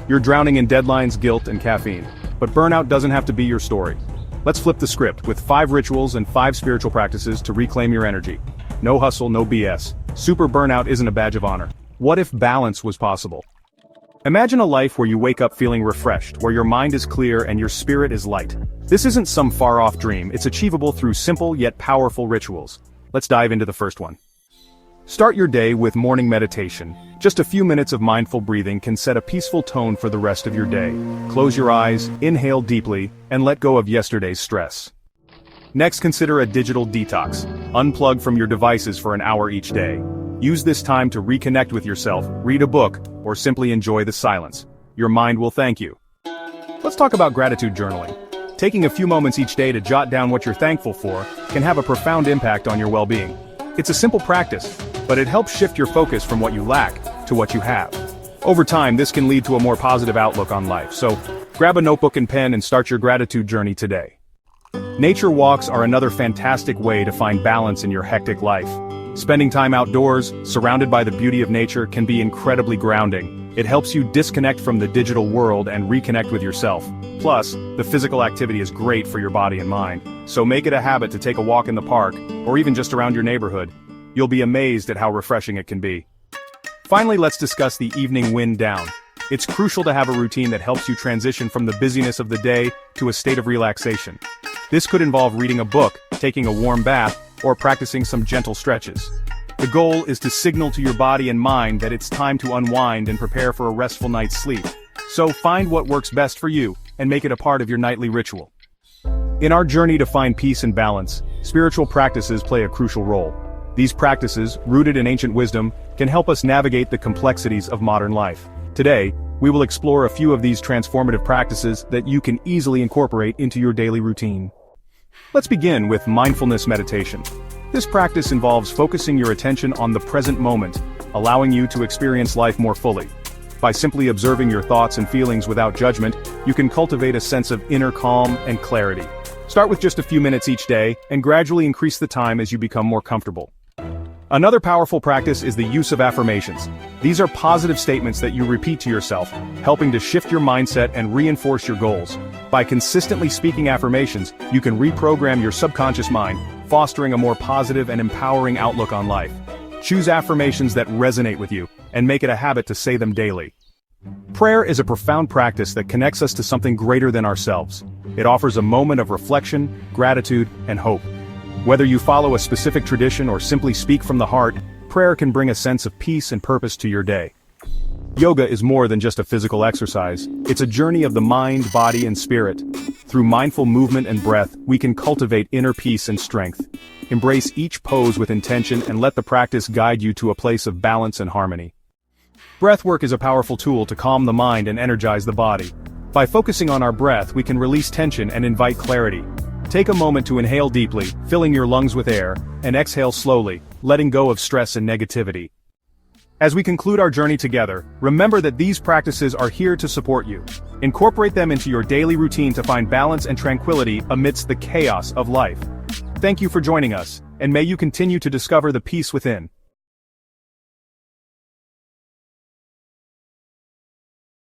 You're drowning in deadlines, guilt, and caffeine. But burnout doesn't have to be your story. Let's flip the script with 5 rituals and 5 spiritual practices to reclaim your energy. No hustle, no BS. Super burnout isn't a badge of honor. What if balance was possible? Imagine a life where you wake up feeling refreshed, where your mind is clear and your spirit is light. This isn't some far-off dream, it's achievable through simple yet powerful rituals. Let's dive into the first one. Start your day with morning meditation. Just a few minutes of mindful breathing can set a peaceful tone for the rest of your day. Close your eyes, inhale deeply, and let go of yesterday's stress. Next, consider a digital detox. Unplug from your devices for an hour each day. Use this time to reconnect with yourself, read a book, or simply enjoy the silence. Your mind will thank you. Let's talk about gratitude journaling. Taking a few moments each day to jot down what you're thankful for can have a profound impact on your well-being. It's a simple practice, but it helps shift your focus from what you lack to what you have. Over time, this can lead to a more positive outlook on life, so grab a notebook and pen and start your gratitude journey today. Nature walks are another fantastic way to find balance in your hectic life. Spending time outdoors, surrounded by the beauty of nature, can be incredibly grounding. It helps you disconnect from the digital world and reconnect with yourself. Plus, the physical activity is great for your body and mind, so make it a habit to take a walk in the park, or even just around your neighborhood. You'll be amazed at how refreshing it can be. Finally, let's discuss the evening wind down. It's crucial to have a routine that helps you transition from the busyness of the day to a state of relaxation. This could involve reading a book, taking a warm bath, or practicing some gentle stretches. The goal is to signal to your body and mind that it's time to unwind and prepare for a restful night's sleep. So find what works best for you, and make it a part of your nightly ritual. In our journey to find peace and balance, spiritual practices play a crucial role. These practices, rooted in ancient wisdom, can help us navigate the complexities of modern life. Today, we will explore a few of these transformative practices that you can easily incorporate into your daily routine. Let's begin with mindfulness meditation. This practice involves focusing your attention on the present moment, allowing you to experience life more fully. By simply observing your thoughts and feelings without judgment, you can cultivate a sense of inner calm and clarity. Start with just a few minutes each day, and gradually increase the time as you become more comfortable. Another powerful practice is the use of affirmations. These are positive statements that you repeat to yourself, helping to shift your mindset and reinforce your goals. By consistently speaking affirmations, you can reprogram your subconscious mind, fostering a more positive and empowering outlook on life. Choose affirmations that resonate with you, and make it a habit to say them daily. Prayer is a profound practice that connects us to something greater than ourselves. It offers a moment of reflection, gratitude, and hope. Whether you follow a specific tradition or simply speak from the heart, prayer can bring a sense of peace and purpose to your day. Yoga is more than just a physical exercise. It's a journey of the mind, body, and spirit. Through mindful movement and breath, we can cultivate inner peace and strength. Embrace each pose with intention and let the practice guide you to a place of balance and harmony. Breathwork is a powerful tool to calm the mind and energize the body. By focusing on our breath, we can release tension and invite clarity. Take a moment to inhale deeply, filling your lungs with air, and exhale slowly, letting go of stress and negativity. As we conclude our journey together, remember that these practices are here to support you. Incorporate them into your daily routine to find balance and tranquility amidst the chaos of life. Thank you for joining us, and may you continue to discover the peace within.